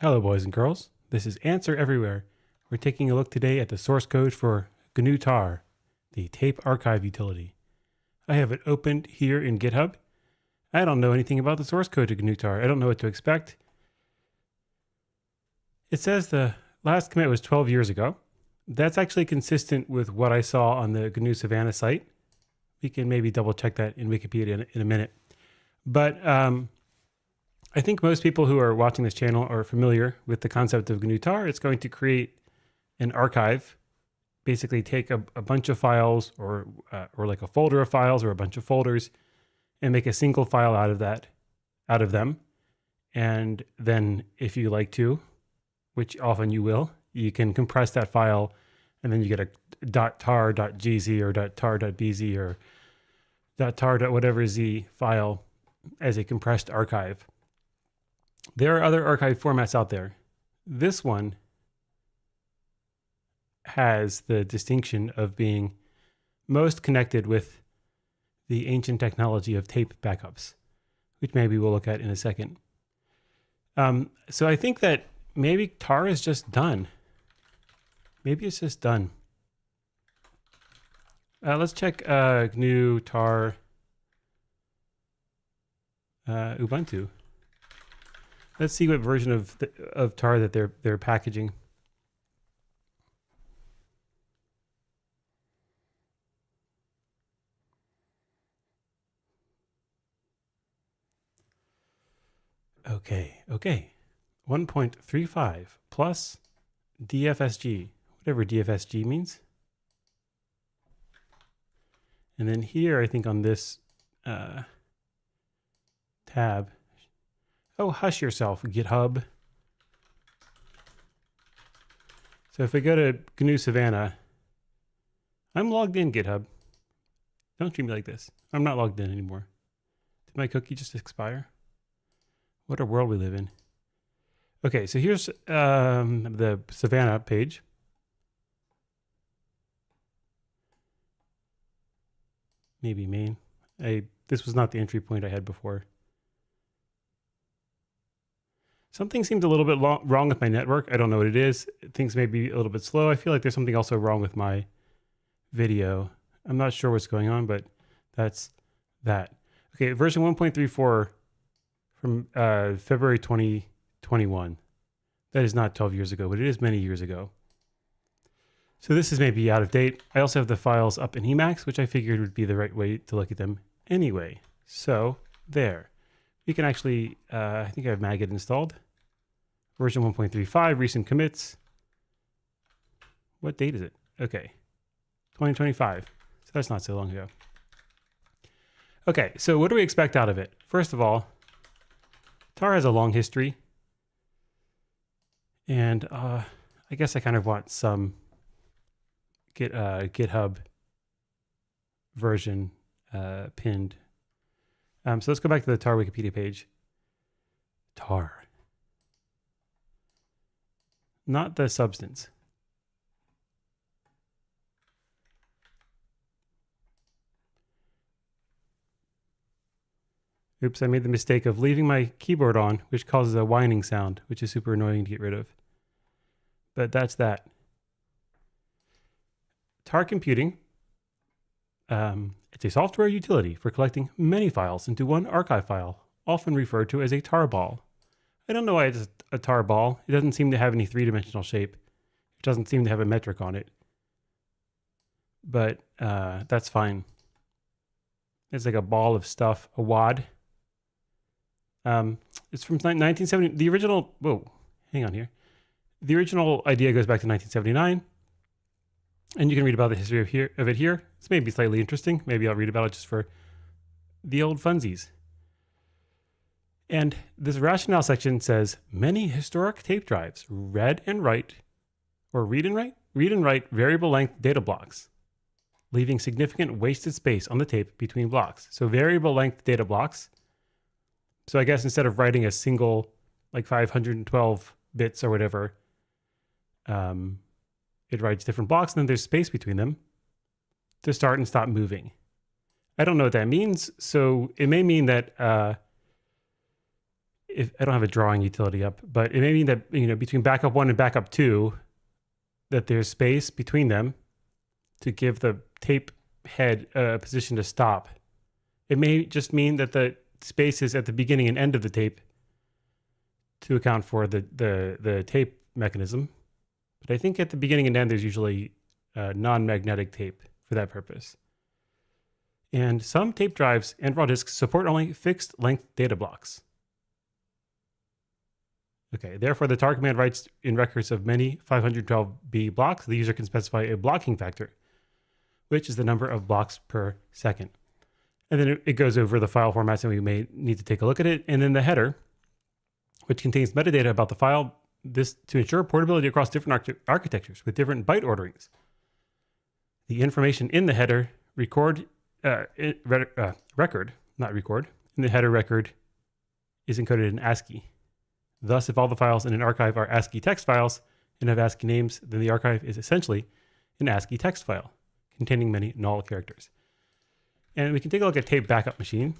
Hello, boys and girls. This is Answer Everywhere. We're taking a look today at the source code for GNU Tar, the tape archive utility. I have it opened here in GitHub. I don't know anything about the source code to GNU Tar. I don't know what to expect. It says the last commit was 12 years ago. That's actually consistent with what I saw on the GNU Savannah site. We can maybe double check that in Wikipedia in a minute. But I think most people who are watching this channel are familiar with the concept of GNU Tar. It's going to create an archive, basically take a bunch of files or like a folder of files or a bunch of folders and make a single file out of them. And then if you like to, which often you will, you can compress that file and then you get a .tar.gz or .tar.bz or .tar.whatever z file as a compressed archive. There are other archive formats out there. This one has the distinction of being most connected with the ancient technology of tape backups, which maybe we'll look at in a second. So I think that maybe Tar is just done. Maybe it's just done. Let's check GNU Tar Ubuntu. Let's see what version of Tar that they're packaging. Okay. 1.35 plus DFSG, whatever DFSG means. And then here, I think on this tab, oh, hush yourself, GitHub. So if I go to GNU Savannah, I'm logged in, GitHub. Don't treat me like this. I'm not logged in anymore. Did my cookie just expire? What a world we live in. Okay, so here's the Savannah page. Maybe main. This was not the entry point I had before. Something seemed a little bit wrong with my network. I don't know what it is. Things may be a little bit slow. I feel like there's something also wrong with my video. I'm not sure what's going on, but that's that. Okay, version 1.34 from February 2021. That is not 12 years ago, but it is many years ago. So this is maybe out of date. I also have the files up in Emacs, which I figured would be the right way to look at them anyway. So there. We can actually, I think I have Maggot installed. Version 1.35, recent commits. What date is it? Okay, 2025. So that's not so long ago. Okay, so what do we expect out of it? First of all, Tar has a long history. And I guess I kind of want some GitHub version pinned. So let's go back to the Tar Wikipedia page. Tar. Not the substance. Oops, I made the mistake of leaving my keyboard on, which causes a whining sound, which is super annoying to get rid of. But that's that. Tar Computing. It's a software utility for collecting many files into one archive file, often referred to as a tarball. I don't know why it's a tarball. It doesn't seem to have any three-dimensional shape. It doesn't seem to have a metric on it. But that's fine. It's like a ball of stuff, a wad. It's from 1970. The original, whoa, hang on here. The original idea goes back to 1979. And you can read about the history of it here. It's maybe slightly interesting. Maybe I'll read about it just for the old funsies. And this rationale section says, many historic tape drives read and write variable length data blocks, leaving significant wasted space on the tape between blocks. So variable length data blocks. So I guess instead of writing a single, like 512 bits or whatever, it writes different blocks and then there's space between them to start and stop moving. I don't know what that means. So it may mean that if I don't have a drawing utility up, but it may mean that, between backup 1 and backup 2, that there's space between them to give the tape head a position to stop. It may just mean that the space is at the beginning and end of the tape to account for the tape mechanism. But I think at the beginning and end, there's usually non-magnetic tape for that purpose. And some tape drives and raw disks support only fixed length data blocks. Okay, therefore the tar command writes in records of many 512B blocks. The user can specify a blocking factor, which is the number of blocks per second. And then it goes over the file formats, and we may need to take a look at it. And then the header, which contains metadata about the file, this to ensure portability across different architectures with different byte orderings. The information in the header record, not record, in the header record is encoded in ASCII. Thus, if all the files in an archive are ASCII text files and have ASCII names, then the archive is essentially an ASCII text file containing many null characters. And we can take a look at tape backup machine.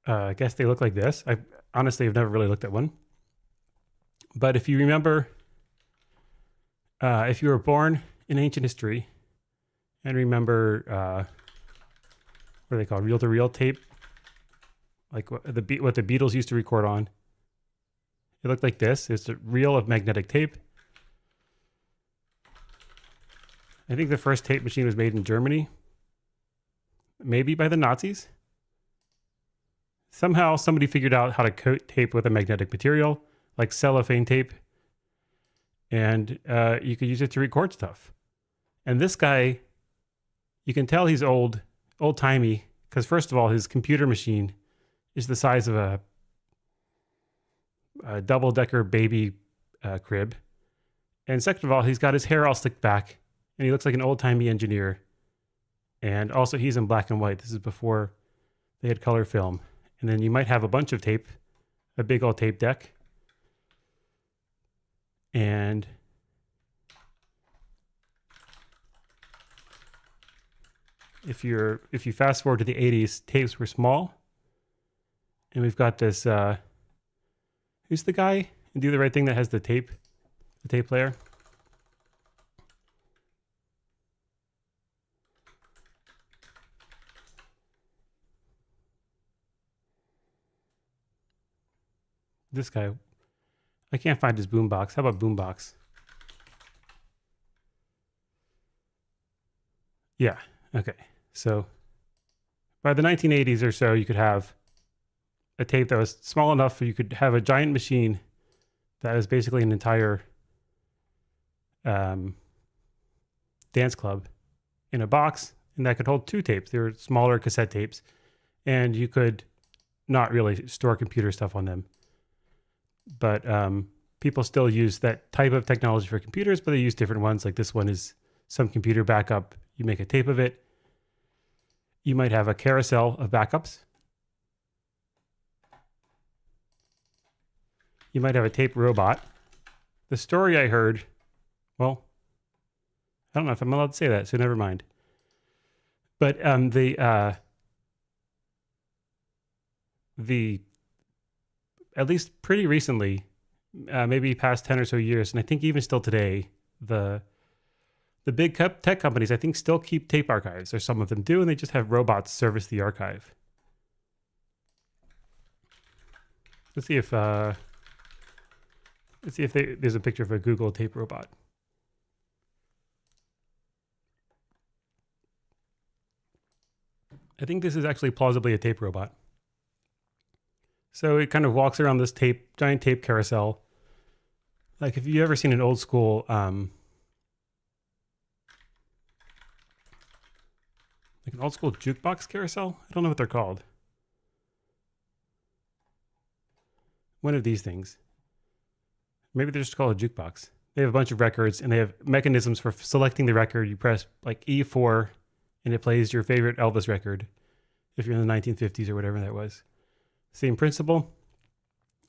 I guess they look like this. I honestly have never really looked at one. But if you remember, if you were born in ancient history and remember, what are they called? Reel-to-reel tape, like what the Beatles used to record on. It looked like this. It's a reel of magnetic tape. I think the first tape machine was made in Germany, maybe by the Nazis. Somehow somebody figured out how to coat tape with a magnetic material, like cellophane tape, and you could use it to record stuff. And this guy, you can tell he's old-timey, because first of all, his computer machine is the size of a double-decker baby crib. And second of all, he's got his hair all slicked back, and he looks like an old-timey engineer. And also, he's in black and white. This is before they had color film. And then you might have a bunch of tape, a big old tape deck. And if you fast forward to the 80s, tapes were small. And we've got this, who's the guy in Do the Right Thing that has the tape player? This guy. I can't find his boombox. How about boombox? Yeah, okay. So by the 1980s or so, you could have a tape that was small enough so you could have a giant machine that is basically an entire dance club in a box, and that could hold 2 tapes. They were smaller cassette tapes, and you could not really store computer stuff on them. But people still use that type of technology for computers, but they use different ones. Like this one is some computer backup. You make a tape of it. You might have a carousel of backups. You might have a tape robot. The story I heard, well, I don't know if I'm allowed to say that, so never mind. But at least pretty recently, maybe past 10 or so years, and I think even still today, the big tech companies, I think, still keep tape archives, or some of them do, and they just have robots service the archive. Let's see if there's a picture of a Google tape robot. I think this is actually plausibly a tape robot. So it kind of walks around this giant tape carousel. Like if you've ever seen an old school, like an old school jukebox carousel? I don't know what they're called. One of these things. Maybe they're just called a jukebox. They have a bunch of records, and they have mechanisms for selecting the record. You press like E4, and it plays your favorite Elvis record, if you're in the 1950s or whatever that was. Same principle,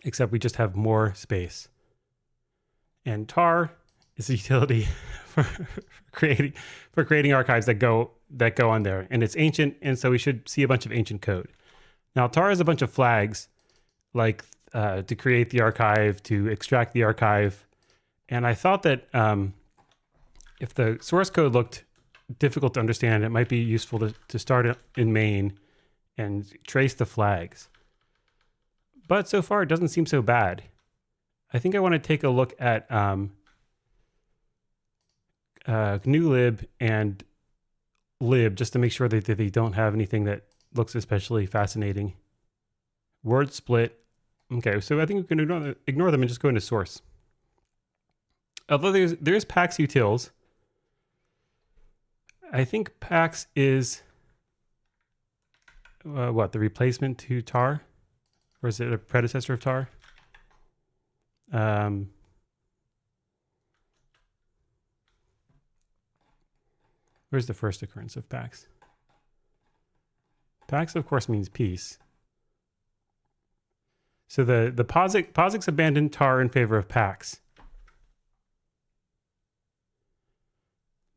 except we just have more space. And tar It's a utility for creating archives that go on there, and it's ancient, and so we should see a bunch of ancient code. Now, tar has a bunch of flags, like to create the archive, to extract the archive, and I thought that if the source code looked difficult to understand, it might be useful to start in main and trace the flags. But so far, it doesn't seem so bad. I think I want to take a look at GNU lib and lib just to make sure that they don't have anything that looks especially fascinating. Word split. Okay, so I think we can ignore them and just go into source. Although there's pax utils. I think pax is what, the replacement to tar? Or is it a predecessor of tar? Where's the first occurrence of pax? Pax, of course, means peace. So the POSIX abandoned tar in favor of pax.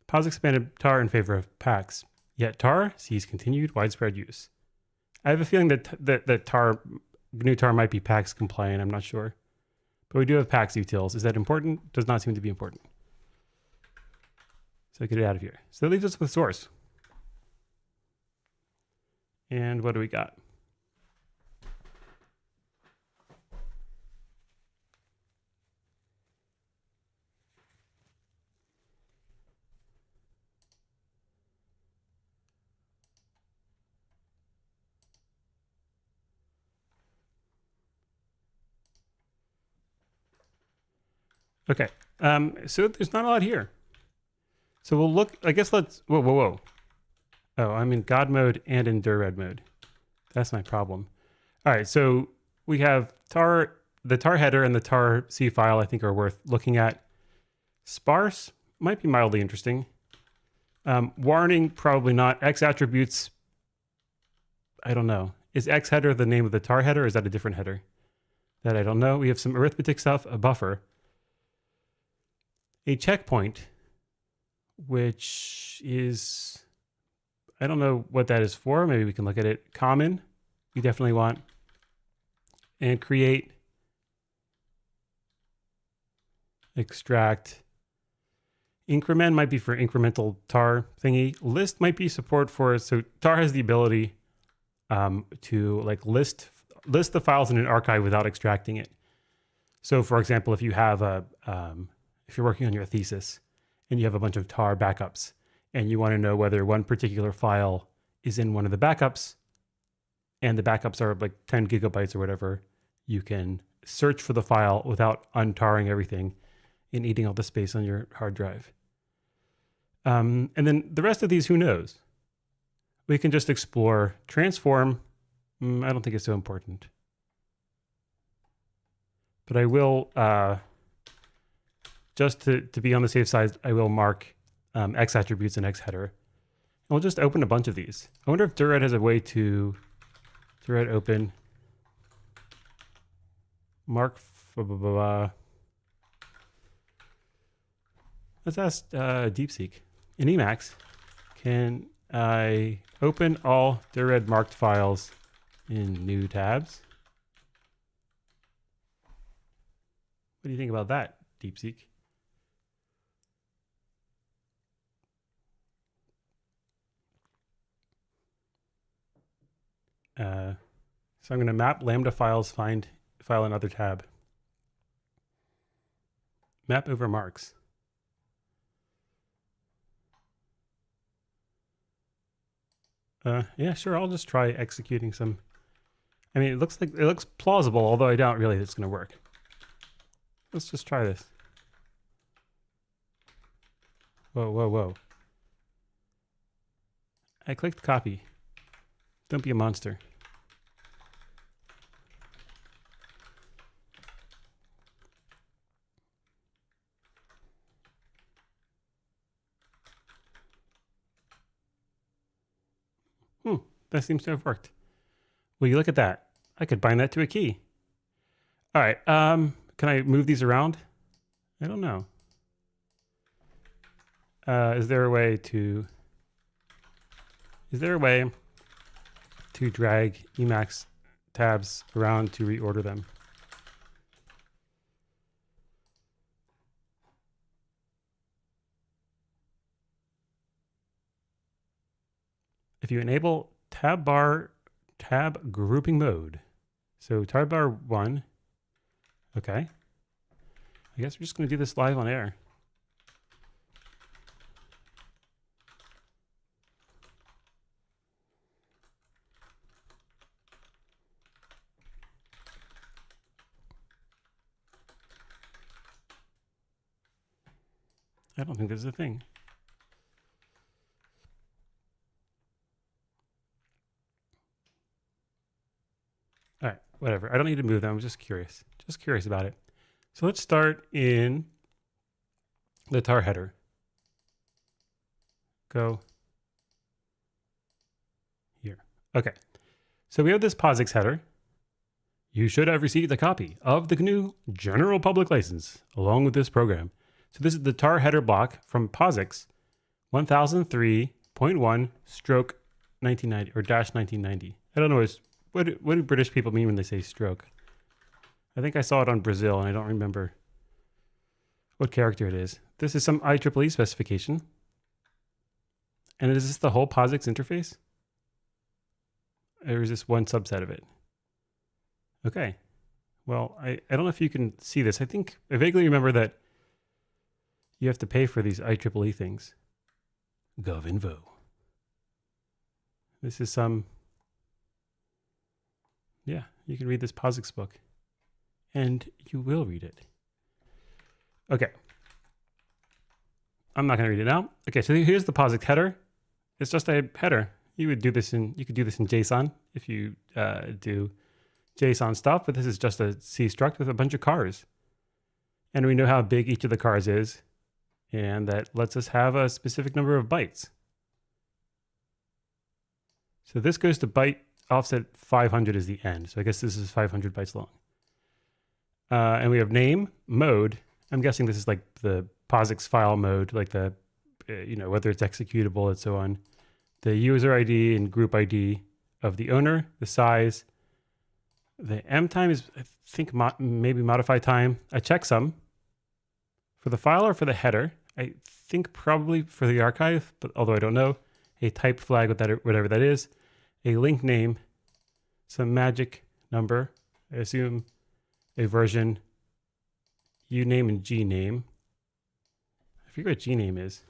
POSIX abandoned tar in favor of pax. Yet tar sees continued widespread use. I have a feeling that tar, GNU tar might be pax compliant. I'm not sure. But we do have pax utils. Is that important? Does not seem to be important. So get it out of here. So that leaves us with source. And what do we got? Okay, so there's not a lot here. So we'll look, I guess whoa. Oh, I'm in God mode and in dir-red mode. That's my problem. All right, so we have the tar header and the tar C file I think are worth looking at. Sparse might be mildly interesting. Warning, probably not. X attributes, I don't know. Is X header the name of the tar header or is that a different header? That I don't know. We have some arithmetic stuff, a buffer. A checkpoint, which is, I don't know what that is for. Maybe we can look at it. Common, we definitely want. And create, extract. Increment might be for incremental tar thingy. List might be support for, so tar has the ability to like list the files in an archive without extracting it. So for example, if you have if you're working on your thesis and you have a bunch of tar backups and you want to know whether one particular file is in one of the backups and the backups are like 10 gigabytes or whatever, you can search for the file without untarring everything and eating all the space on your hard drive. And then the rest of these, who knows? We can just explore. Transform, I don't think it's so important. But I will, just to be on the safe side, I will mark X attributes and X header. And we'll just open a bunch of these. I wonder if dir-red has a way to dir-red open, mark, blah, blah, blah, blah. Let's ask DeepSeek. In Emacs, can I open all dir-red marked files in new tabs? What do you think about that, DeepSeek? So I'm going to map lambda files, find file in other tab. Map over marks. Yeah, sure. I'll just try executing some. I mean, it looks plausible, although I doubt really it's going to work. Let's just try this. Whoa. I clicked copy. Don't be a monster. That seems to have worked. Will you look at that? I could bind that to a key. All right. Can I move these around? I don't know. Is there a way to drag Emacs tabs around to reorder them? If you enable tab grouping mode, so tab bar 1, okay. I guess we're just going to do this live on air. I don't think this is a thing. All right, whatever. I don't need to move them. I'm just curious about it. So let's start in the tar header. Go here. Okay. So we have this POSIX header. You should have received a copy of the GNU General Public License along with this program. So this is the tar header block from POSIX 1003.1 stroke 1990 or dash 1990. I don't know what do British people mean when they say stroke? I think I saw it on Brazil and I don't remember what character it is. This is some IEEE specification. And is this the whole POSIX interface? Or is this one subset of it? Okay. Well, I don't know if you can see this. I think I vaguely remember that you have to pay for these IEEE things. Govinvo. This is some, yeah, you can read this POSIX book. And you will read it. Okay. I'm not going to read it now. Okay, so here's the POSIX header. It's just a header. You could do this in JSON if you do JSON stuff, but this is just a C struct with a bunch of cars. And we know how big each of the cars is, and that lets us have a specific number of bytes. So this goes to byte offset 500 is the end. So I guess this is 500 bytes long. And we have name, mode. I'm guessing this is like the POSIX file mode, like the, whether it's executable and so on. The user ID and group ID of the owner, the size. The M time is, I think, maybe modify time. A checksum for the file or for the header. I think probably for the archive, but although I don't know. A type flag, whatever that is. A link name, some magic number. I assume a version, uname and gname. I forget what gname is.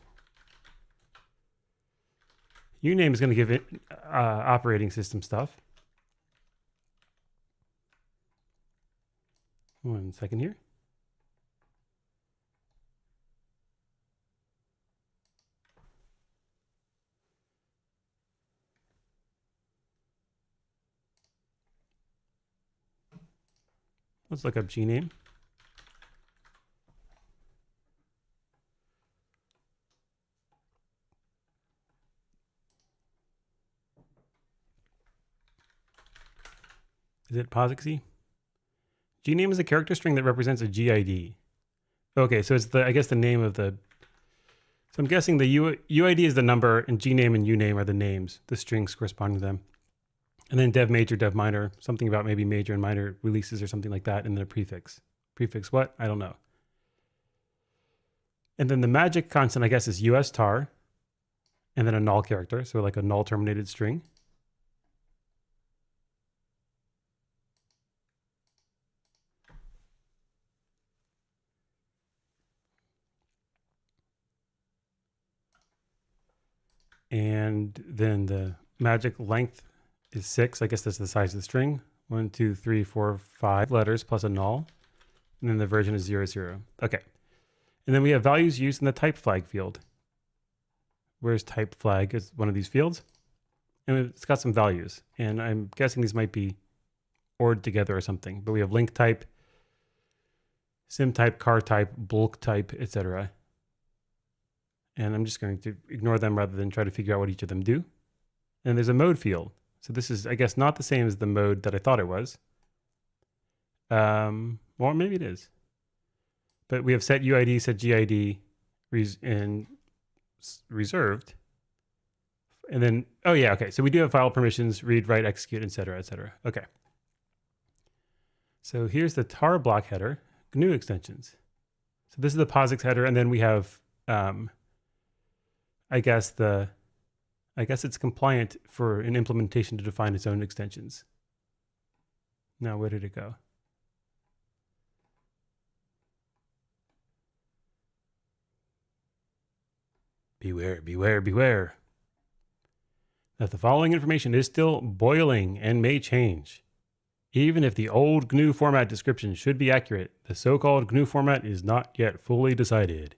Uname is going to give it operating system stuff. One second here. Let's look up gname. Is it POSIX-y? Gname is a character string that represents a GID. Okay, so it's I guess the name of the. So I'm guessing the UID is the number, and gname and uname are the names, the strings corresponding to them. And then dev major, dev minor, something about maybe major and minor releases or something like that, and then a prefix. Prefix what? I don't know. And then the magic constant, I guess, is US tar, and then a null character, so like a null terminated string. And then the magic length is 6. I guess that's the size of the string. 1, 2, 3, 4, 5 letters plus a null. And then the version is 0, 0. Okay. And then we have values used in the type flag field. Where's type flag is one of these fields. And it's got some values. And I'm guessing these might be ORed together or something. But we have link type, sim type, car type, bulk type, etc. And I'm just going to ignore them rather than try to figure out what each of them do. And there's a mode field. So this is, I guess, not the same as the mode that I thought it was. Or maybe it is. But we have set UID, set GID, and reserved. And then, oh yeah, okay. So we do have file permissions, read, write, execute, et cetera, et cetera. Okay. So here's the tar block header, GNU extensions. So this is the POSIX header, and then we have, I guess it's compliant for an implementation to define its own extensions. Now, where did it go? Beware, beware, beware. That the following information is still boiling and may change. Even if the old GNU format description should be accurate, the so-called GNU format is not yet fully decided.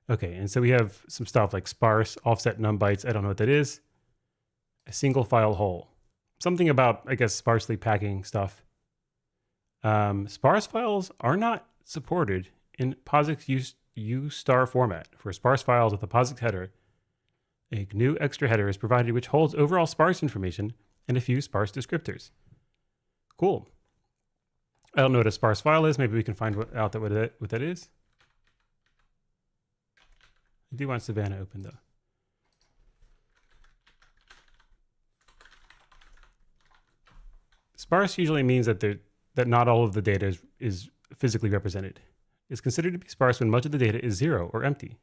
Okay, and so we have some stuff like sparse, offset num bytes. I don't know what that is. A single file whole. Something about, I guess, sparsely packing stuff. Sparse files are not supported in POSIX U* format. For sparse files with a POSIX header, a GNU extra header is provided which holds overall sparse information and a few sparse descriptors. Cool. I don't know what a sparse file is. Maybe we can find out what that is. I do want Savannah open though. Sparse usually means that not all of the data is physically represented. It's considered to be sparse when much of the data is zero or empty.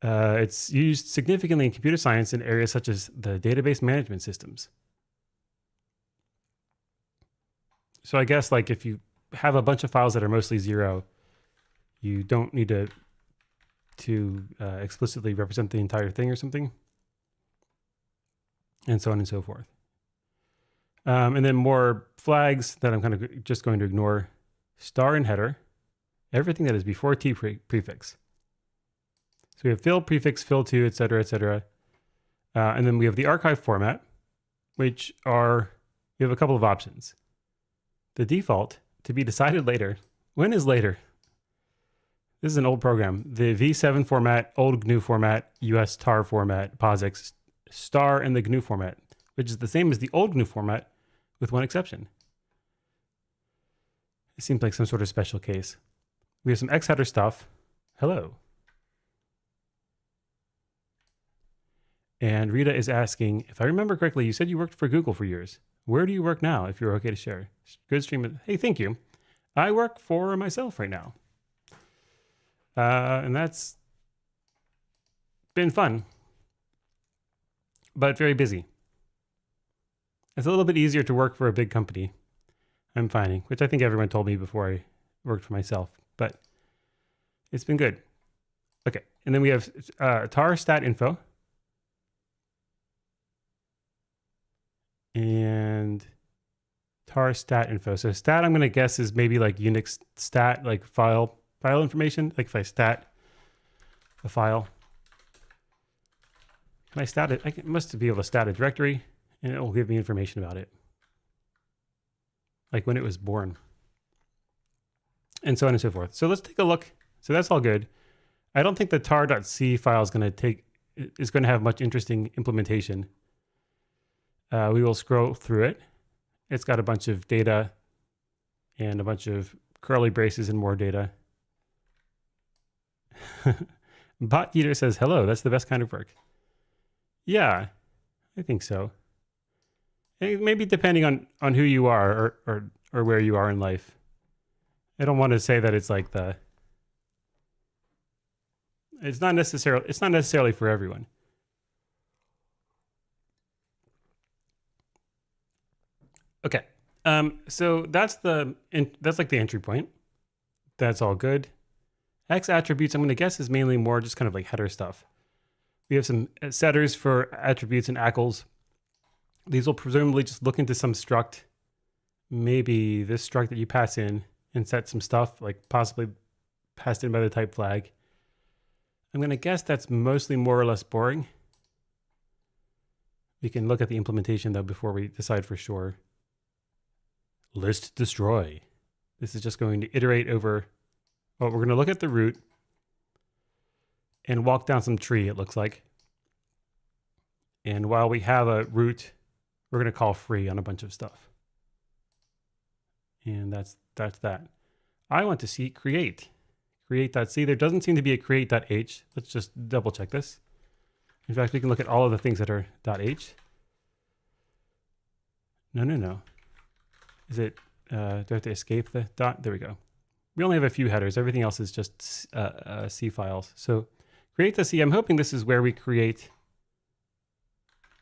It's used significantly in computer science in areas such as the database management systems. So I guess like if you have a bunch of files that are mostly zero, you don't need to explicitly represent the entire thing or something, and so on and so forth. And then more flags that I'm kind of just going to ignore. Star and header, everything that is before T prefix. So we have fill, prefix, fill2, et cetera, et cetera. And then we have the archive format, which we have a couple of options. The default, to be decided later. When is later? This is an old program. The V7 format, old GNU format, US tar format, POSIX, star, and the GNU format, which is the same as the old GNU format with one exception. It seems like some sort of special case. We have some X header stuff. Hello. And Rita is asking, if I remember correctly, you said you worked for Google for years. Where do you work now, if you're okay to share? Good stream. Hey, thank you. I work for myself right now. And that's been fun, but very busy. It's a little bit easier to work for a big company, I'm finding, which I think everyone told me before I worked for myself, but it's been good. Okay, and then we have tar stat info. And tar stat info. So stat, I'm going to guess, is maybe like Unix stat, like file information. Like if I stat a file, can I stat it? I must be able to stat a directory, and it will give me information about it, like when it was born, and so on and so forth. So let's take a look. So that's all good. I don't think the tar.c file is going to have much interesting implementation. We will scroll through it. It's got a bunch of data and a bunch of curly braces and more data. Bot Eater says, hello, that's the best kind of work. Yeah, I think so. Maybe depending on who you are or where you are in life. I don't want to say that it's like it's not necessarily for everyone. Okay, so that's like the entry point. That's all good. X attributes, I'm going to guess, is mainly more just kind of like header stuff. We have some setters for attributes and ACLs. These will presumably just look into some struct, maybe this struct that you pass in, and set some stuff, like possibly passed in by the type flag. I'm going to guess that's mostly more or less boring. We can look at the implementation though before we decide for sure. List destroy. This is just going to iterate over, well, we're going to look at the root and walk down some tree, it looks like. And while we have a root, we're going to call free on a bunch of stuff. And that's that. I want to see create create.c. There doesn't seem to be a create.h. Let's just double check this. In fact, we can look at all of the things that are .h. No. Is it, do I have to escape the dot? There we go. We only have a few headers. Everything else is just C files. So create.c, I'm hoping this is where we create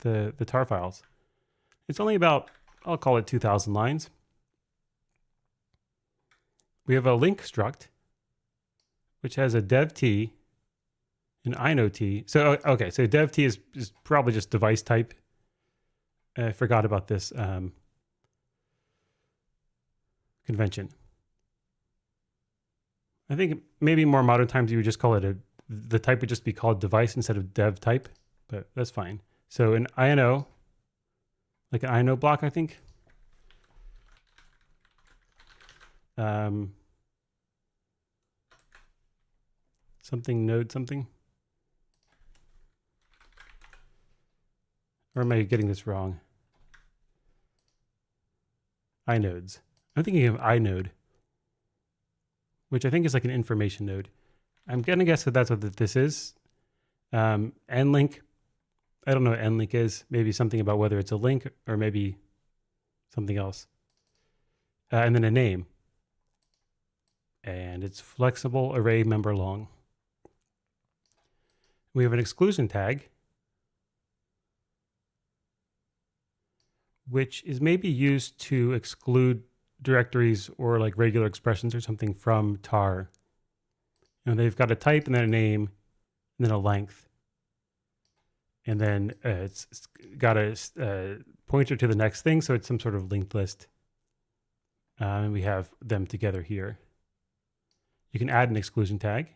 the tar files. It's only about, I'll call it 2,000 lines. We have a link struct, which has a dev t, an ino-t. So, okay, so dev t is probably just device type. I forgot about this convention. I think maybe more modern times you would just call it the type would just be called device instead of dev type, but that's fine. So an INO, like an INO block, I think. Something node something. Or am I getting this wrong? iNodes. I'm thinking of inode, which I think is like an information node. I'm gonna guess that that's what this is. Nlink. I don't know what nlink is. Maybe something about whether it's a link or maybe something else. And then a name. And it's flexible array member long. We have an exclusion tag, which is maybe used to exclude directories or like regular expressions or something from tar. You know, they've got a type and then a name and then a length. And then it's got a pointer to the next thing. So it's some sort of linked list. And we have them together here. You can add an exclusion tag,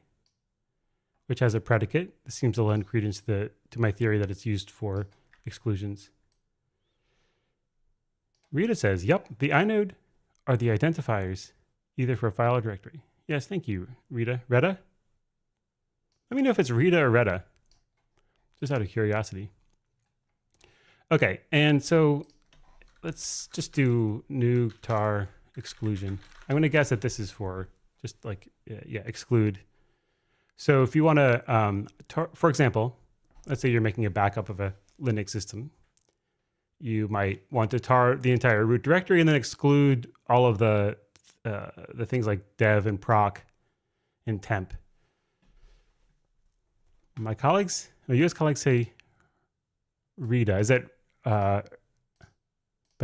which has a predicate. This seems to lend credence to my theory that it's used for exclusions. Rita says, yep, the inode are the identifiers, either for a file or directory. Yes, thank you, Rita. Retta? Let me know if it's Rita or Retta, just out of curiosity. Okay, and so let's just do new tar exclusion. I'm going to guess that this is for just like, yeah, exclude. So if you want to, for example, let's say you're making a backup of a Linux system. You might want to tar the entire root directory and then exclude all of the things like dev and proc and temp. My colleagues, my US colleagues say Rita. Is that, but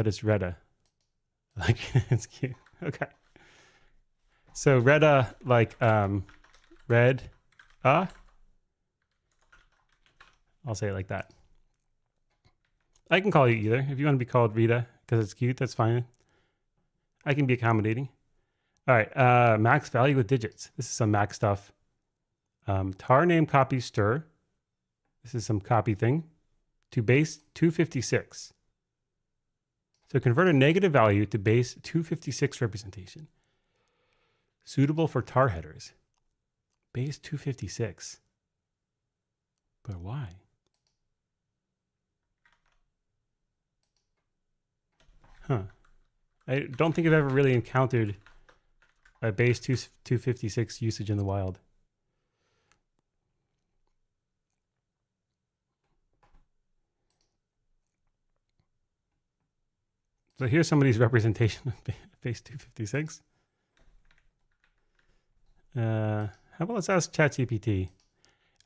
it's Retta. Like, it's cute. Okay. So Retta, like red, I'll say it like that. I can call you either. If you want to be called Rita because it's cute, that's fine. I can be accommodating. All right, max value with digits. This is some Mac stuff. Tar name copy stir. This is some copy thing to base 256. So convert a negative value to base 256 representation. Suitable for tar headers. Base 256. But why? Huh. I don't think I've ever really encountered a base 256 usage in the wild. So here's somebody's representation of base 256. How about let's ask ChatGPT.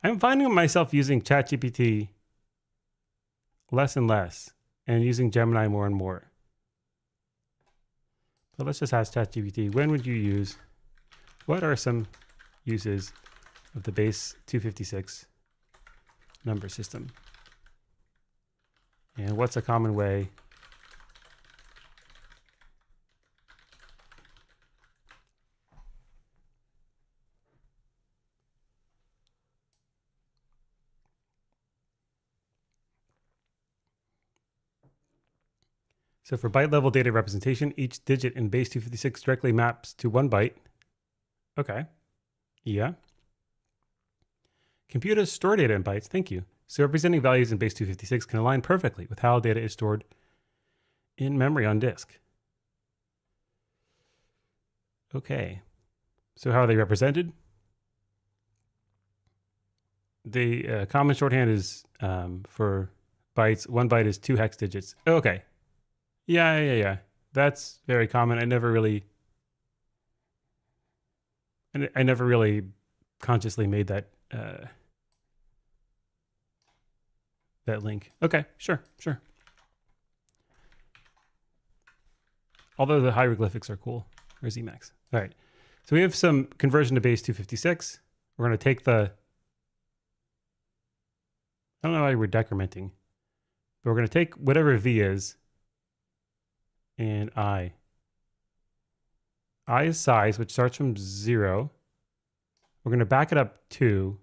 I'm finding myself using ChatGPT less and less and using Gemini more and more. But let's just ask ChatGPT, when would you use, what are some uses of the base 256 number system? And what's a common way So for byte level data representation, each digit in base 256 directly maps to 1 byte. Okay. Yeah. Computers store data in bytes. Thank you. So representing values in base 256 can align perfectly with how data is stored in memory on disk. Okay. So how are they represented? The common shorthand is for bytes. 1 byte is 2 hex digits. Okay. Yeah. That's very common. I never really consciously made that that link. Okay, sure. Although the hieroglyphics are cool. Where's Emacs? All right. So we have some conversion to base 256. We're going to take the, I don't know why we're decrementing, but we're going to take whatever V is and I. I is size, which starts from 0. We're going to back it up 2.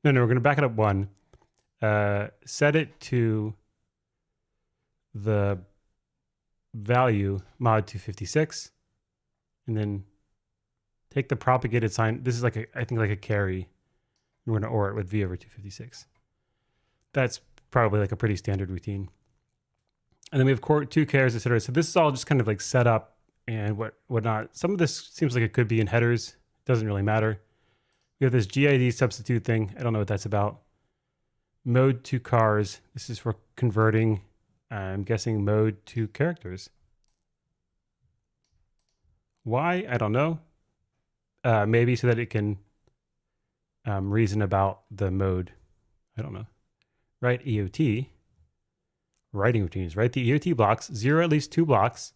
No, we're going to back it up 1. Set it to the value mod 256, and then take the propagated sign. This is like I think like a carry. We're going to OR it with V over 256. That's probably like a pretty standard routine. And then we have 2 chars, etc. So this is all just kind of like set up and whatnot. Some of this seems like it could be in headers. Doesn't really matter. We have this GID substitute thing. I don't know what that's about. Mode to cars. This is for converting, I'm guessing, mode to characters. Why? I don't know. Maybe so that it can reason about the mode. I don't know. Write EOT. Writing routines. Write the EOT blocks. 0 at least 2 blocks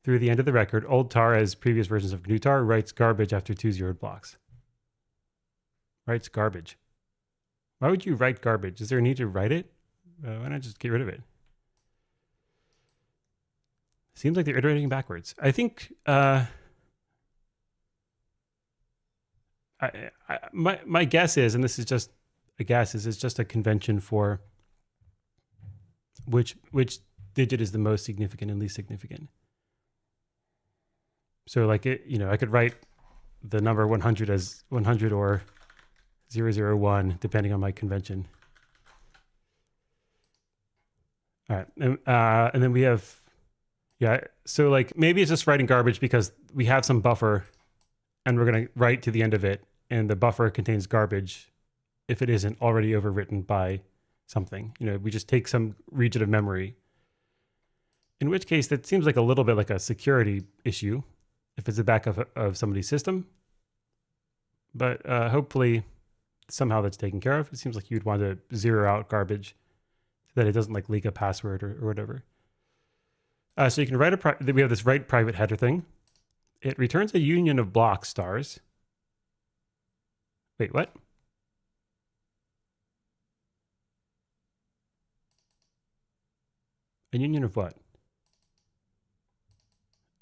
through the end of the record. Old tar, as previous versions of GNU Tar, writes garbage after 2 zeroed blocks. Writes garbage. Why would you write garbage? Is there a need to write it? Why not just get rid of it? Seems like they're iterating backwards. I think my guess is, and this is just a guess, is it's just a convention for which digit is the most significant and least significant. So like I could write the number 100 as 100 or 001 depending on my convention. All right, and then we have, so like maybe it's just writing garbage because we have some buffer and we're going to write to the end of it, and the buffer contains garbage if it isn't already overwritten by something. We just take some region of memory, in which case that seems like a little bit like a security issue if it's a backup of somebody's system. But hopefully somehow that's taken care of. It seems like you'd want to zero out garbage so that it doesn't like leak a password or whatever. So you can write we have this write private header thing. It returns a union of block stars. Wait, what? A union of what?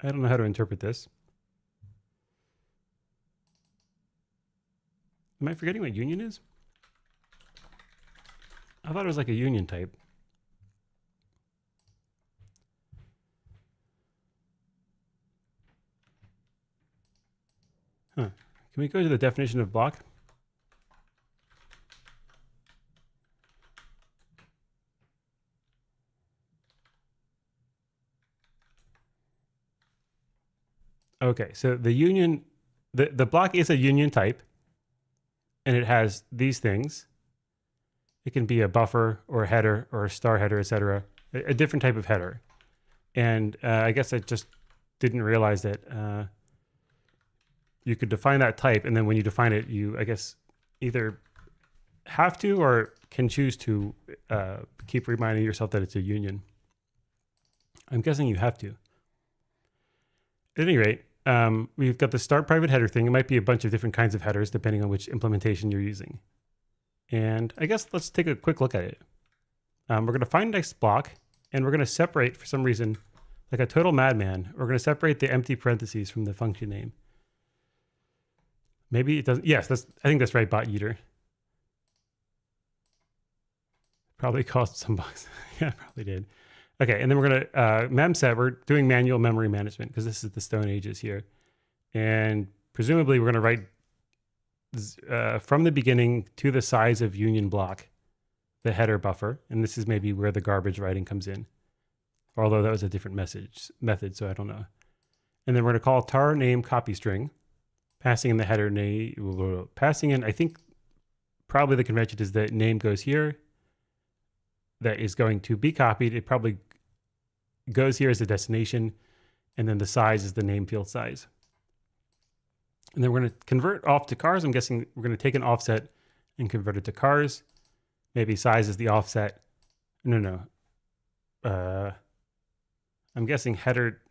I don't know how to interpret this. Am I forgetting what union is? I thought it was like a union type. Huh. Can we go to the definition of block? Okay, so the union, the block is a union type, and it has these things. It can be a buffer or a header or a star header, etc. A different type of header. And I guess I just didn't realize that you could define that type, and then when you define it, you, I guess, either have to or can choose to keep reminding yourself that it's a union. I'm guessing you have to. At any rate, we've got the start private header thing. It might be a bunch of different kinds of headers depending on which implementation you're using. And I guess let's take a quick look at it. We're going to find next block, and we're going to separate, for some reason, like a total madman, we're going to separate the empty parentheses from the function name. Maybe it doesn't. Yes, I think that's right, bot eater. Probably cost some bucks. Yeah, probably did. Okay, and then we're going to memset. We're doing manual memory management because this is the Stone Ages here. And presumably we're going to write from the beginning to the size of union block, the header buffer. And this is maybe where the garbage writing comes in. Although that was a different method, so I don't know. And then we're going to call tar name copy string, passing in the header name, passing in, I think, probably the convention is that name goes here. That is going to be copied. It probably goes here as a destination, and then the size is the name field size. And then we're going to convert off to cars. I'm guessing we're going to take an offset and convert it to cars. Maybe size is the offset. No. I'm guessing header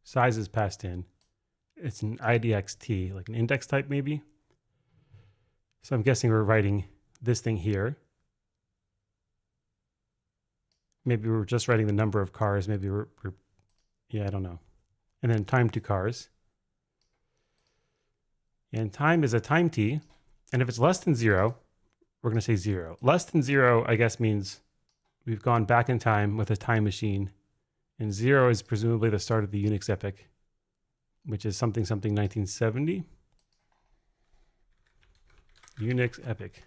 size is passed in. It's an IDXT, like an index type maybe. So I'm guessing we're writing this thing here. Maybe we're just writing the number of cars. Maybe we're yeah, I don't know. And then time to cars. And time is a time t. And if it's less than 0, we're going to say 0. Less than 0, I guess, means we've gone back in time with a time machine. And 0 is presumably the start of the Unix epoch, which is something 1970. Unix epoch.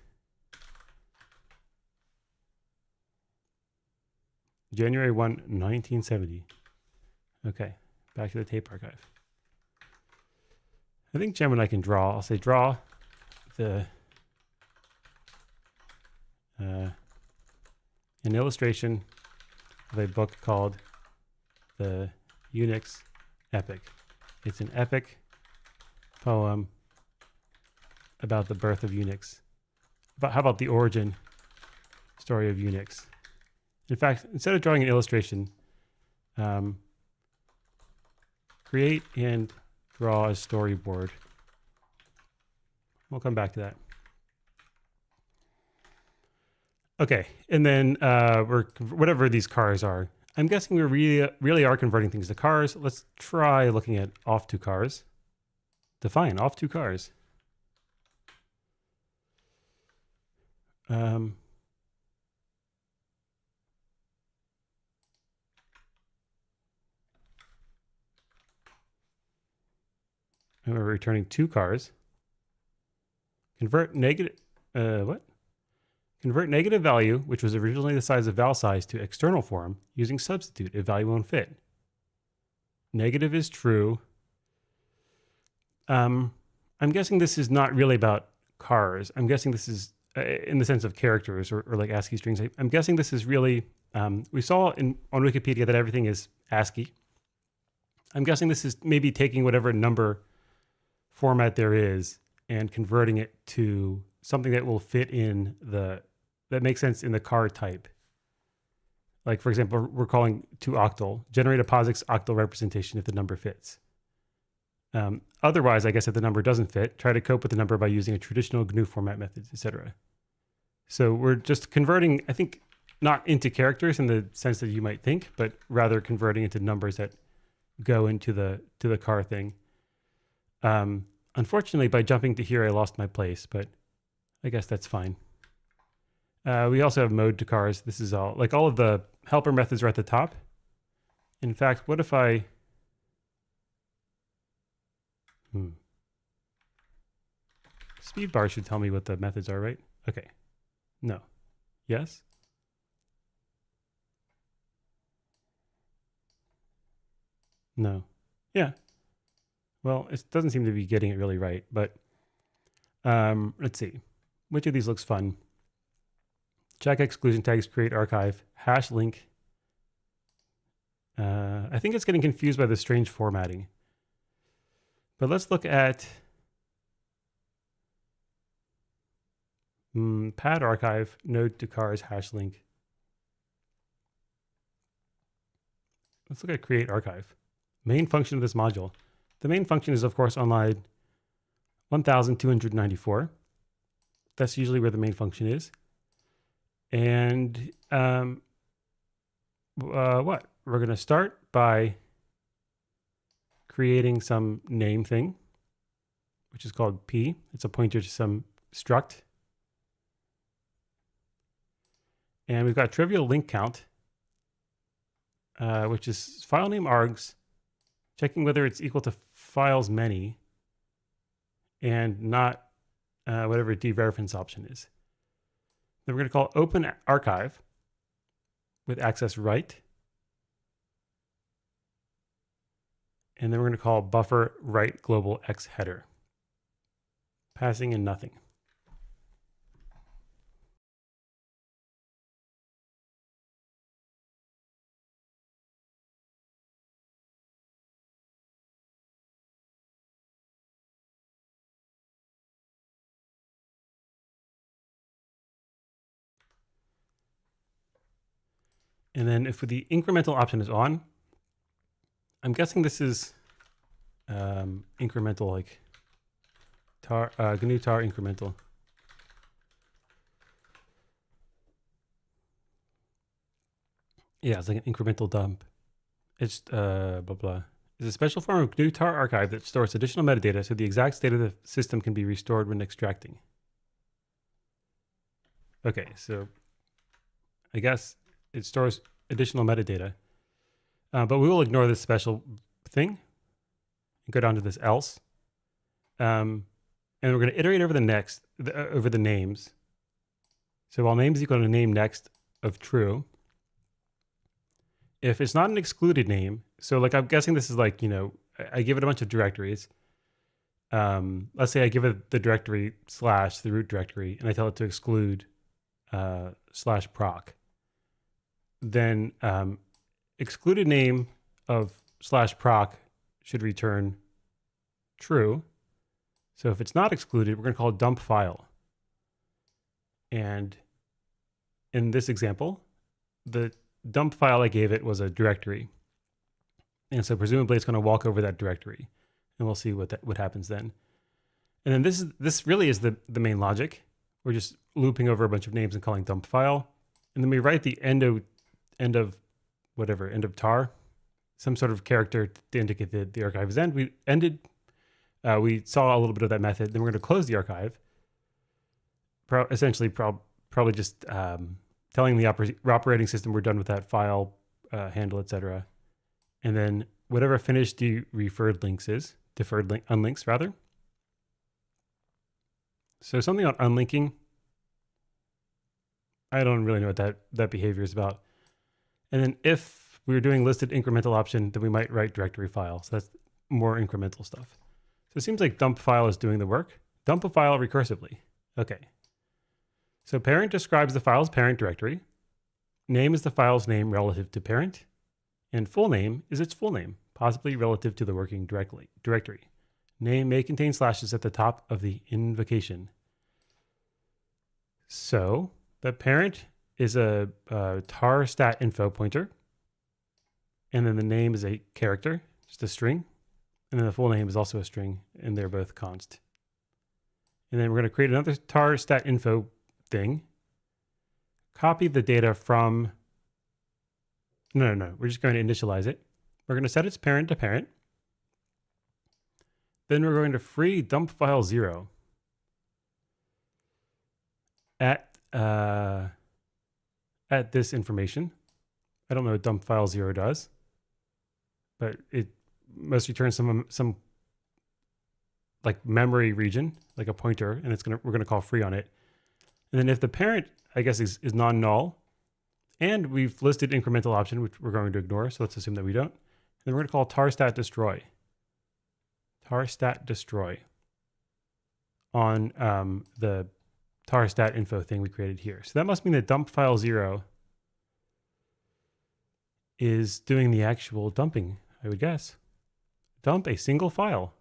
January 1, 1970. Okay, back to the tape archive. I think Gemini can draw. I'll say draw the an illustration of a book called The Unix Epic. It's an epic poem about the birth of Unix. How about the origin story of Unix? In fact, instead of drawing an illustration, create and draw a storyboard. We'll come back to that. Okay, and then whatever these cars are, I'm guessing we really are converting things to cars. Let's try looking at off to cars. Define off to cars. And we're returning 2 cars. Convert negative, Convert negative value, which was originally the size of val size, to external form using substitute if value won't fit. Negative is true. I'm guessing this is not really about cars. I'm guessing this is in the sense of characters or like ASCII strings. I'm guessing this is really, we saw on Wikipedia that everything is ASCII. I'm guessing this is maybe taking whatever number format there is and converting it to something that will fit in that makes sense in the car type. Like, for example, we're calling to octal, generate a POSIX octal representation if the number fits. Otherwise, I guess if the number doesn't fit, try to cope with the number by using a traditional GNU format methods, etc. So we're just converting, I think, not into characters in the sense that you might think, but rather converting into numbers that go into the car thing. Unfortunately, by jumping to here, I lost my place, but I guess that's fine. We also have mode to cars. This is all of the helper methods are at the top. In fact, what if I... Speed bar should tell me what the methods are, right? Okay. No. Yes? No. Yeah. Well, it doesn't seem to be getting it really right, but let's see. Which of these looks fun? Check exclusion tags, create archive, hash link. I think it's getting confused by the strange formatting. But let's look at pad archive, node to cars, hash link. Let's look at create archive. Main function of this module. The main function is, of course, on line 1294. That's usually where the main function is. And what? We're going to start by creating some name thing, which is called P. It's a pointer to some struct. And we've got trivial link count, which is file name args, checking whether it's equal to files many and not whatever dereference option is. Then we're going to call open archive with access write. And then we're going to call buffer write global x header. passing in nothing. And then if the incremental option is on, I'm guessing this is incremental, like tar, GNU Tar incremental. Yeah, it's like an incremental dump. It's blah blah. It's a special form of GNU Tar archive that stores additional metadata so the exact state of the system can be restored when extracting. Okay, so I guess it stores additional metadata, but we will ignore this special thing and go down to this else, and we're going to iterate over over the names. So while name is equal to name next of true, if it's not an excluded name, so like I'm guessing this is like, you know, I give it a bunch of directories. Let's say I give it the directory / the root directory, and I tell it to exclude /proc. Then excluded name of /proc should return true. So if it's not excluded, we're going to call it dump file. And in this example, the dump file I gave it was a directory. And so presumably it's going to walk over that directory, and we'll see what happens then. And then this really is the main logic. We're just looping over a bunch of names and calling dump file. And then we write the end of tar, some sort of character to indicate that the archive is end. We saw a little bit of that method. Then we're going to close the archive. Essentially, probably just telling the operating system we're done with that file handle, etc. And then whatever finished deferred unlinks rather. So something on unlinking, I don't really know what that behavior is about. And then if we were doing listed incremental option, then we might write directory file. So that's more incremental stuff. So it seems like dump file is doing the work. Dump a file recursively. Okay. So parent describes the file's parent directory. Name is the file's name relative to parent. And full name is its full name, possibly relative to the working directory. Name may contain slashes at the top of the invocation. So the parent is a tar stat info pointer. And then the name is a character, just a string. And then the full name is also a string, and they're both const. And then we're going to create another tar stat info thing. Copy the data from... No. We're just going to initialize it. We're going to set its parent to parent. Then we're going to free dump file 0 at this information. I don't know what dump file 0 does, but it must return some like memory region, like a pointer, and we're gonna call free on it. And then if the parent, I guess, is non-null, and we've listed incremental option, which we're going to ignore, so let's assume that we don't. And then we're gonna call tar stat destroy. Tar stat destroy on the tar stat info thing we created here. So that must mean that dump file 0 is doing the actual dumping, I would guess. Dump a single file,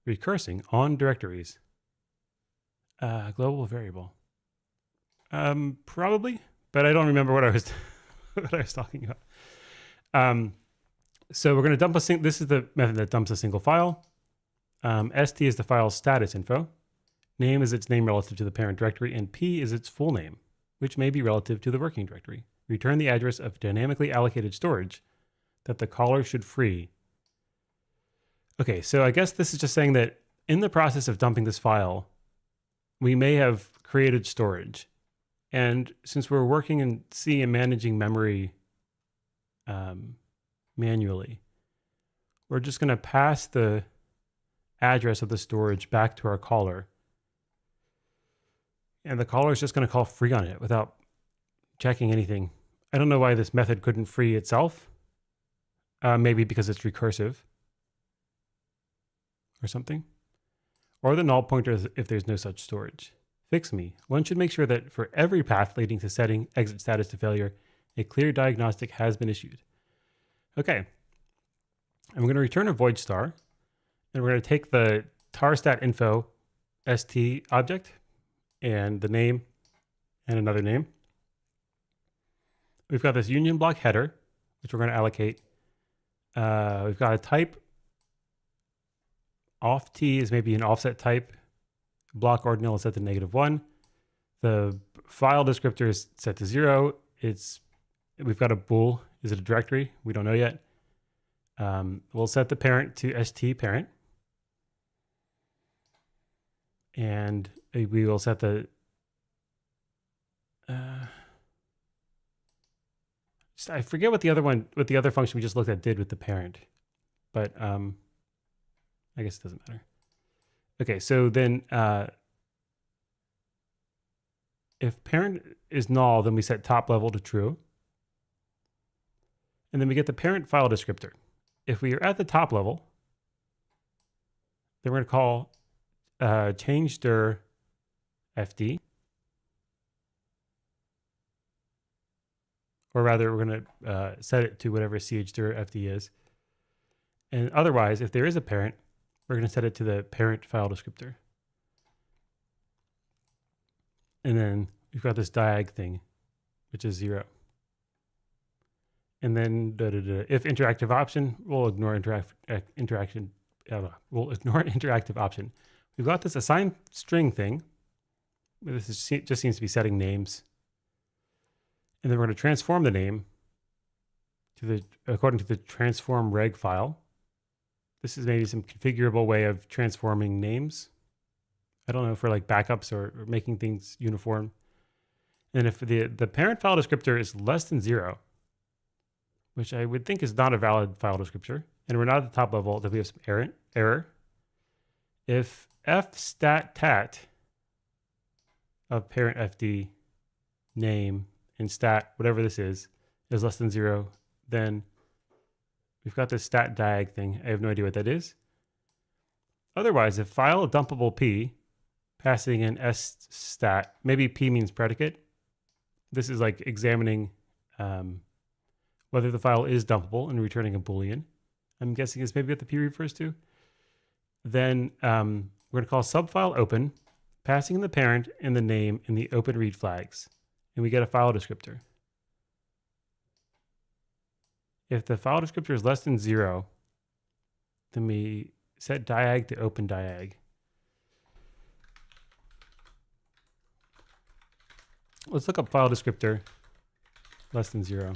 recursing on directories. Global variable. Probably, but I don't remember what I was talking about. So we're going to dump this is the method that dumps a single file. st is the file's status info. Name is its name relative to the parent directory, and p is its full name, which may be relative to the working directory. Return the address of dynamically allocated storage that the caller should free. Okay, so I guess this is just saying that in the process of dumping this file, we may have created storage. And since we're working in C and managing memory manually, we're just going to pass the address of the storage back to our caller. And the caller is just going to call free on it without checking anything. I don't know why this method couldn't free itself. Maybe because it's recursive or something. or the null pointer if there's no such storage. Fix me. One should make sure that for every path leading to setting exit status to failure, a clear diagnostic has been issued. Okay. I'm going to return a void star, and we're going to take the tar stat info st object and the name and another name. We've got this union block header, which we're going to allocate. We've got a type. Off t is maybe an offset type. Block ordinal is set to -1. The file descriptor is set to 0. We've got a bool. Is it a directory? We don't know yet. We'll set the parent to st parent. And we will set the I forget what the other function we just looked at did with the parent, but I guess it doesn't matter. Okay, so then if parent is null, then we set top level to true. And then we get the parent file descriptor. If we are at the top level, then we're going to call change dir fd. Or rather, we're going to set it to whatever chdir fd is. And otherwise, if there is a parent, we're going to set it to the parent file descriptor. And then we've got this diag thing, which is 0. And then if interactive option, we'll ignore interactive option. We've got this assign string thing. This just seems to be setting names. And then we're going to transform the name to according to the transform reg file. This is maybe some configurable way of transforming names. I don't know, for like backups or making things uniform. And if the parent file descriptor is less than 0, which I would think is not a valid file descriptor, and we're not at the top level, then we have some error. If fstat of parent fd name and stat, whatever this is less than 0, then we've got this stat diag thing. I have no idea what that is. Otherwise, if file dumpable p passing in stat, maybe p means predicate. This is like examining whether the file is dumpable and returning a Boolean. I'm guessing is maybe what the p refers to. Then we're going to call subfile open, passing in the parent and the name in the open read flags. And we get a file descriptor. If the file descriptor is less than 0, then we set diag to open diag. Let's look up file descriptor less than 0.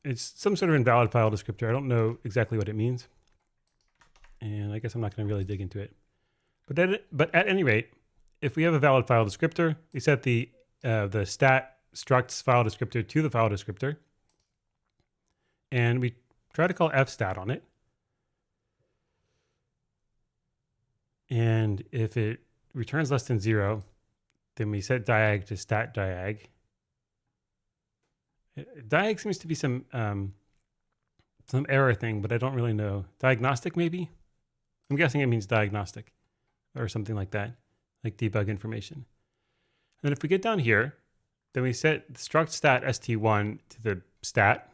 It's some sort of invalid file descriptor. I don't know exactly what it means. And I guess I'm not going to really dig into it. But at any rate, if we have a valid file descriptor, we set the stat structs file descriptor to the file descriptor. And we try to call fstat on it. And if it returns less than 0, then we set diag to stat diag. Diag seems to be some error thing, but I don't really know. Diagnostic, maybe? I'm guessing it means diagnostic or something like that, like debug information. And then if we get down here, then we set struct stat st1 to the stat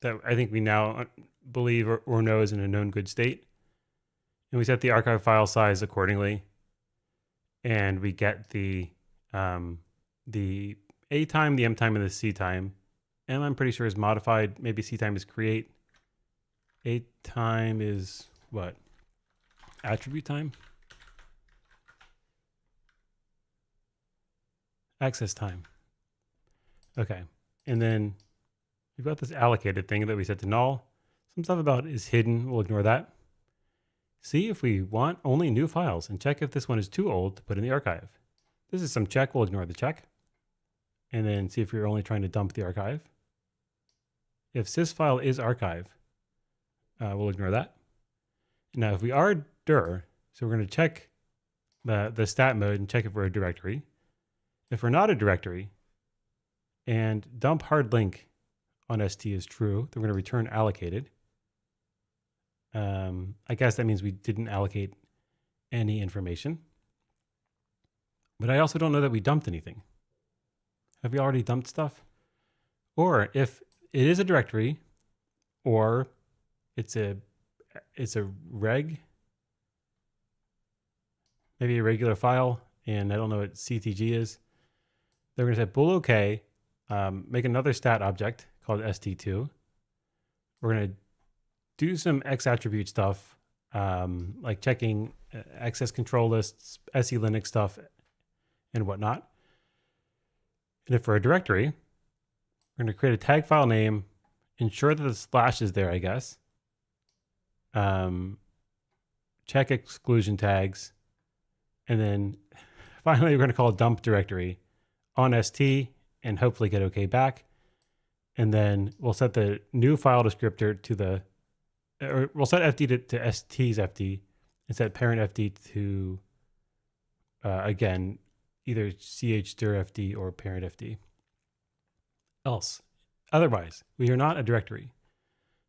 that I think we now believe or know is in a known good state. And we set the archive file size accordingly. And we get the A time, the M time, and the C time. M I'm pretty sure is modified. Maybe C time is create. A time is what? Attribute time? Access time. Okay. And then we've got this allocated thing that we set to null. Some stuff about is hidden. We'll ignore that. See if we want only new files and check if this one is too old to put in the archive. This is some check. We'll ignore the check. And then see if we're only trying to dump the archive. if sysfile is archive, we'll ignore that. Now, if we are dir, so we're going to check the stat mode and check if we're a directory. If we're not a directory and dump hard link on st is true, then we're going to return allocated. I guess that means we didn't allocate any information. But I also don't know that we dumped anything. Have we already dumped stuff? Or if it is a directory, or it's a reg, maybe a regular file, and I don't know what CTG is, then we're going to say bool OK, make another stat object called st2. We're going to do some X attribute stuff, like checking access control lists, SE Linux stuff, and whatnot. And if we're a directory, we're going to create a tag file name, ensure that the slash is there, I guess. Check exclusion tags. And then finally, we're going to call a dump directory on st and hopefully get OK back. And then we'll set the new file descriptor to the, or we'll set fd to st's fd and set parent fd to, again, either chdir fd or parent fd. Else, otherwise, we are not a directory.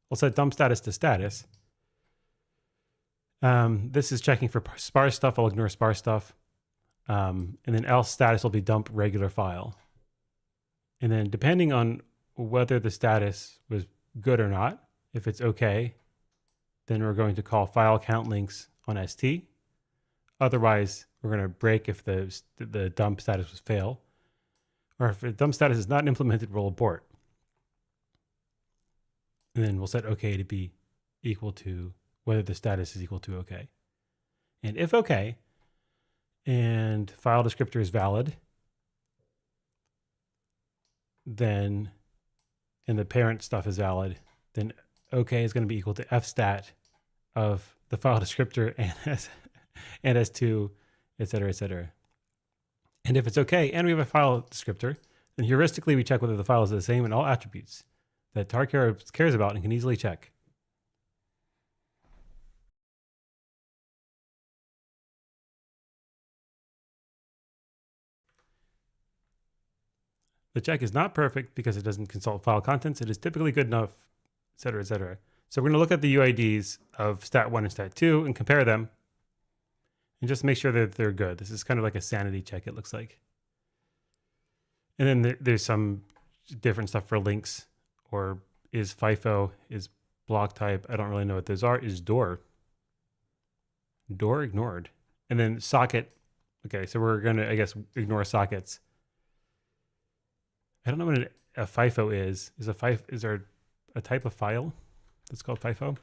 We'll set dump status to status. This is checking for sparse stuff. I'll ignore sparse stuff. And then else status will be dump regular file. And then depending on whether the status was good or not, if it's okay, then we're going to call file count links on st. Otherwise, we're going to break if the dump status was fail. Or if the dump status is not implemented, we'll abort. And then we'll set OK to be equal to whether the status is equal to OK. And if OK, and file descriptor is valid, then, and the parent stuff is valid, then OK is going to be equal to fstat of the file descriptor and s2, et cetera, et cetera. And if it's OK, and we have a file descriptor, then heuristically we check whether the files are the same in all attributes that tar cares about and can easily check. The check is not perfect because it doesn't consult file contents. It is typically good enough, et cetera, et cetera. So we're going to look at the UIDs of stat1 and stat2 and compare them and just make sure that they're good. This is kind of like a sanity check, it looks like. And then there's some different stuff for links, or is FIFO, is block type. I don't really know what those are. Is door. Door ignored. And then socket. Okay, so we're going to, I guess, ignore sockets. I don't know what a FIFO is. Is there a type of file that's called FIFO?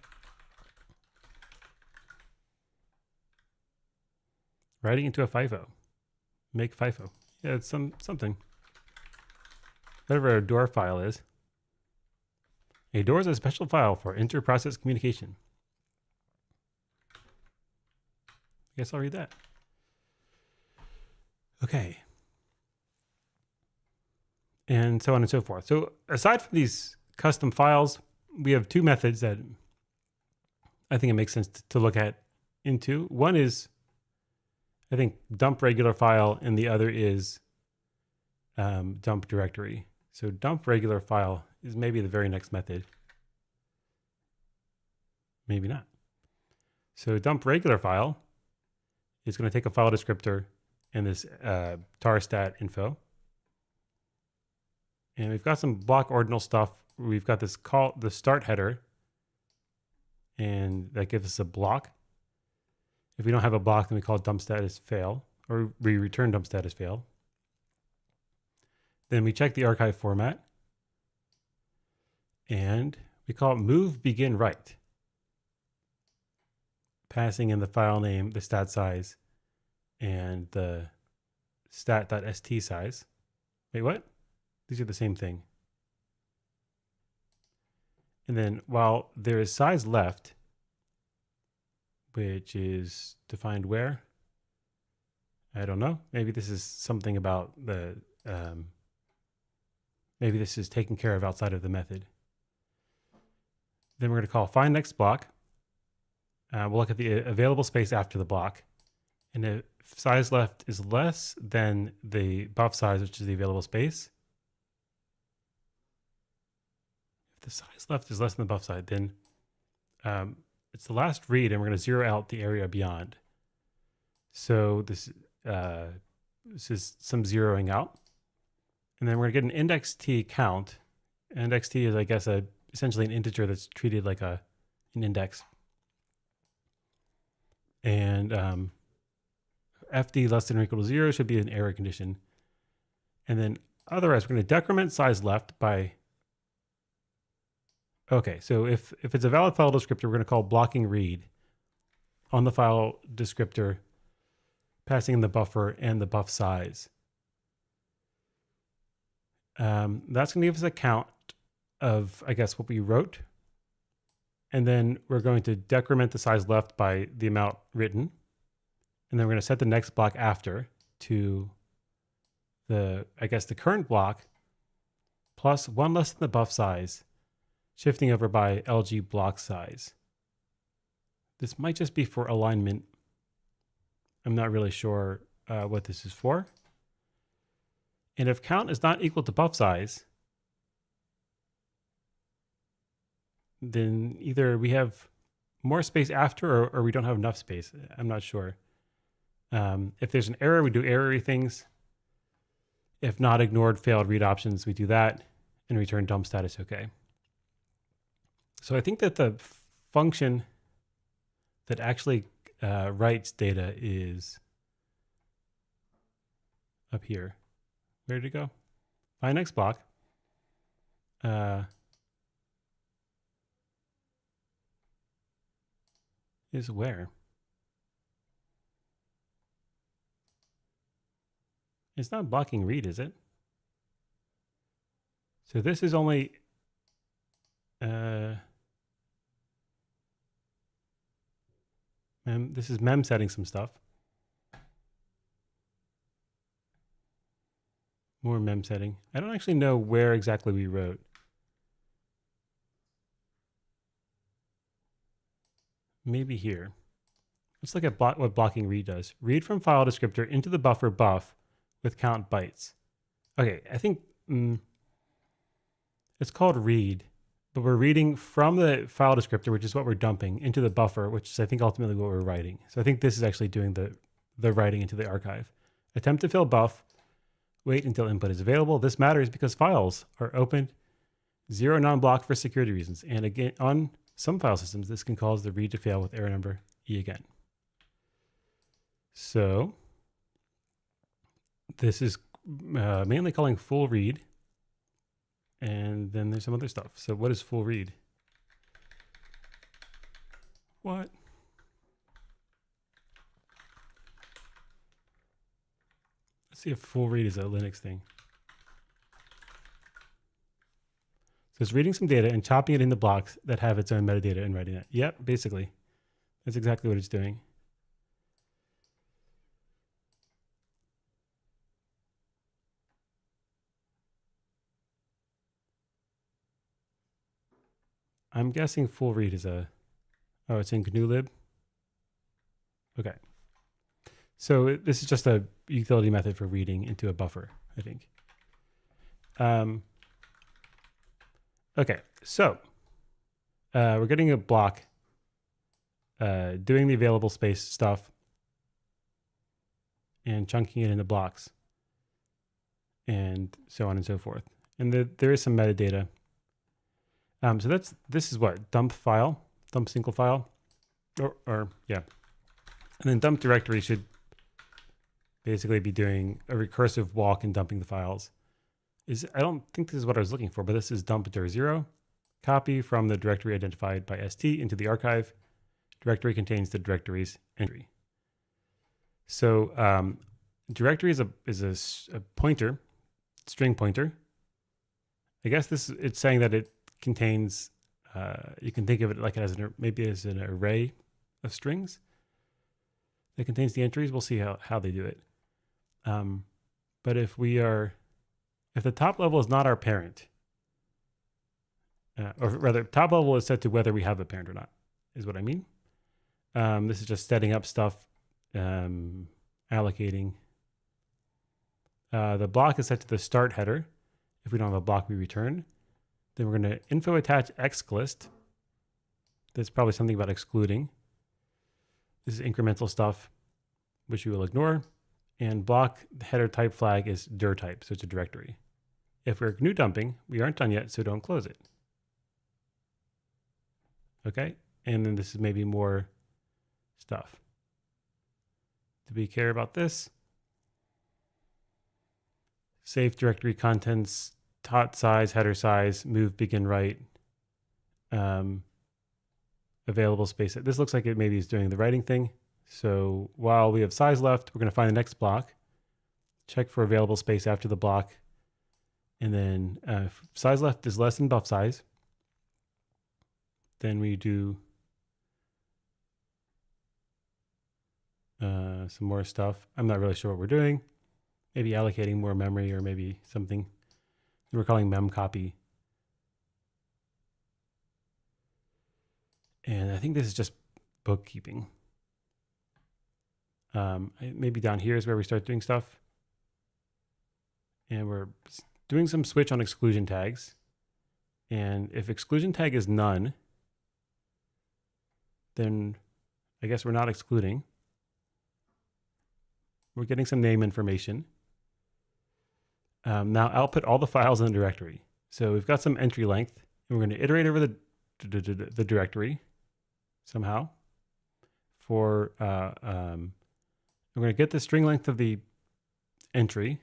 Writing into a FIFO. Make FIFO. Yeah, it's something. Whatever a door file is. A door is a special file for inter-process communication. I guess I'll read that. Okay. And so on and so forth. So aside from these custom files, we have two methods that I think it makes sense to look at into. One is, I think, dump regular file, and the other is dump directory. So dump regular file is maybe the very next method. Maybe not. So dump regular file is going to take a file descriptor and this tar stat info. And we've got some block ordinal stuff. We've got this call, the start header, and that gives us a block. If we don't have a block, then we call dump status fail, or we return dump status fail. Then we check the archive format, and we call it move begin write, passing in the file name, the stat size, and the stat.st size. Wait, what? These are the same thing. And then while there is size left, which is defined where, I don't know. Maybe this is something about the, maybe this is taken care of outside of the method. Then we're going to call find next block. We'll look at the available space after the block. And if size left is less than the buff size, which is the available space, if the size left is less than the buff size, then it's the last read, and we're going to zero out the area beyond. So this is some zeroing out. And then we're going to get an index t count. Index t is, I guess, essentially an integer that's treated like an index. And fd less than or equal to 0 should be an error condition. And then otherwise, we're going to decrement size left by... Okay, so if it's a valid file descriptor, we're going to call blocking read on the file descriptor, passing in the buffer and the buff size. That's going to give us a count of, I guess, what we wrote. And then we're going to decrement the size left by the amount written. And then we're going to set the next block after to the, I guess, the current block plus 1 less than the buff size, shifting over by LG block size. This might just be for alignment. I'm not really sure what this is for. And if count is not equal to buff size, then either we have more space after or we don't have enough space. I'm not sure. If there's an error, we do error-y things. If not ignored, failed read options, we do that and return dump status okay. So I think that the function that actually writes data is up here. Where did it go? Find next block. Is where? It's not blocking read, is it? So this is only this is mem setting some stuff. More mem setting. I don't actually know where exactly we wrote. Maybe here. Let's look at what blocking read does. Read from file descriptor into the buffer buff with count bytes. Okay, I think it's called read, but we're reading from the file descriptor, which is what we're dumping, into the buffer, which is, I think, ultimately what we're writing. So I think this is actually doing the writing into the archive. Attempt to fill buff. Wait until input is available. This matters because files are opened, 0 non-block for security reasons. And again, on some file systems, this can cause the read to fail with error number E again. So this is mainly calling full read. And then there's some other stuff. So what is full read? What? Let's see if full read is a Linux thing. So it's reading some data and chopping it into blocks that have its own metadata and writing it. Yep, basically. That's exactly what it's doing. I'm guessing full read is oh, it's in GNU lib. Okay. So this is just a utility method for reading into a buffer, I think. Okay, so we're getting a block, doing the available space stuff, and chunking it into blocks, and so on and so forth. And there is some metadata. So this is what? Dump file, dump single file, or yeah. And then dump directory should basically be doing a recursive walk and dumping the files. I don't think this is what I was looking for, but this is dump dir 0, copy from the directory identified by st into the archive. Directory contains the directory's entry. So directory is a pointer, string pointer. I guess it's saying that it contains, you can think of it like maybe as an array of strings that contains the entries. We'll see how they do it. But if the top level is not our parent, or rather top level is set to whether we have a parent or not, is what I mean. This is just setting up stuff, allocating. The block is set to the start header. If we don't have a block, we return. Then we're going to info attach exclist. That's probably something about excluding. This is incremental stuff, which we will ignore. And block header type flag is dir type, so it's a directory. If we're GNU dumping, we aren't done yet, so don't close it. Okay, and then this is maybe more stuff. Do we care about this? Save directory contents, tot size, header size, move begin write, available space. This looks like it maybe is doing the writing thing. So while we have size left, we're going to find the next block, check for available space after the block, and then if size left is less than buff size, then we do some more stuff. I'm not really sure what we're doing. Maybe allocating more memory or maybe something. We're calling mem copy. And I think this is just bookkeeping. Maybe down here is where we start doing stuff. And we're doing some switch on exclusion tags. And if exclusion tag is none, then I guess we're not excluding. We're getting some name information. Now output all the files in the directory. So we've got some entry length, and we're going to iterate over the directory somehow. For we're going to get the string length of the entry.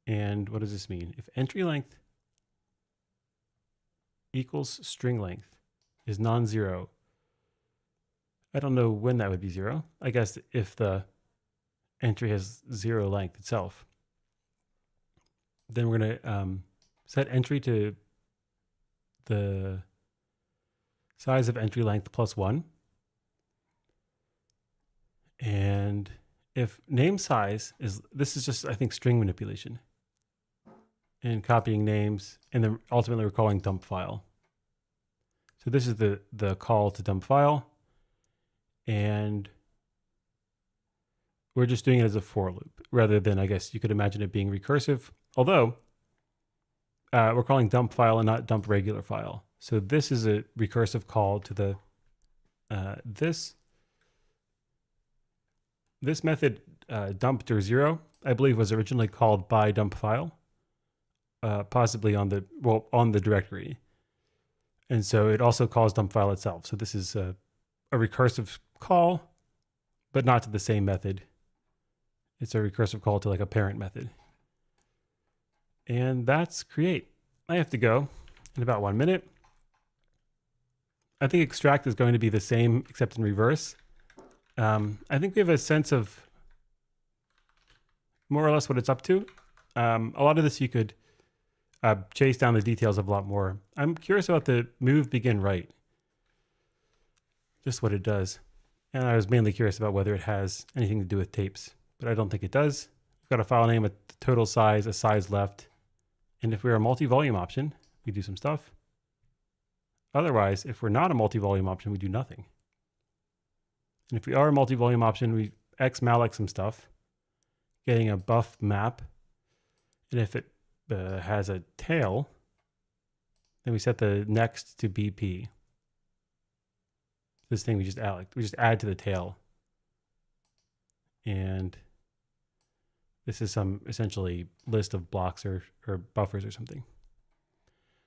And what does this mean? If entry length equals string length is non-zero, I don't know when that would be zero. I guess if the entry has zero length itself. Then we're going to set entry to the size of entry length plus 1. And if name size is, this is just, I think, string manipulation. And copying names, and then ultimately we're calling dump file. So this is the call to dump file. And we're just doing it as a for loop rather than, I guess you could imagine it being recursive. Although we're calling dump file and not dump regular file. So this is a recursive call to the, this method dump dir 0, I believe was originally called by dump file, possibly on the directory. And so it also calls dump file itself. So this is a recursive call, but not to the same method. It's a recursive call to like a parent method. And that's create. I have to go in about 1 minute. I think extract is going to be the same except in reverse. I think we have a sense of more or less what it's up to. A lot of this you could chase down the details of a lot more. I'm curious about the move begin write. Just what it does. And I was mainly curious about whether it has anything to do with tapes, but I don't think it does. We've got a file name, a total size, a size left. And if we're a multi-volume option, we do some stuff. Otherwise, if we're not a multi-volume option, we do nothing. And if we are a multi-volume option, we xmalloc some stuff, getting a buff map. And if it has a tail, then we set the next to BP. This thing we just add to the tail. And this is some essentially list of blocks or buffers or something.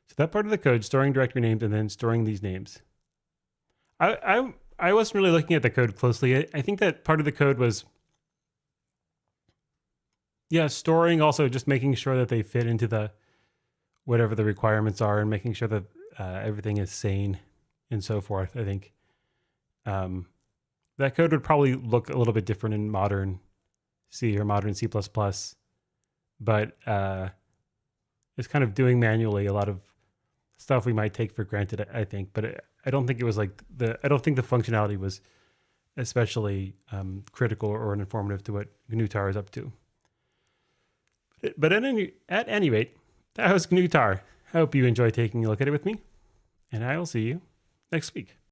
So that part of the code, storing directory names and then storing these names. I wasn't really looking at the code closely. I think that part of the code was, yeah, storing, also just making sure that they fit into the whatever the requirements are and making sure that everything is sane and so forth. I think that code would probably look a little bit different in modern C or modern C++, but it's kind of doing manually a lot of stuff we might take for granted, I think. But I don't think it was like I don't think the functionality was especially critical or informative to what GNU Tar is up to. But at any rate, that was GNU Tar. I hope you enjoy taking a look at it with me, and I will see you next week.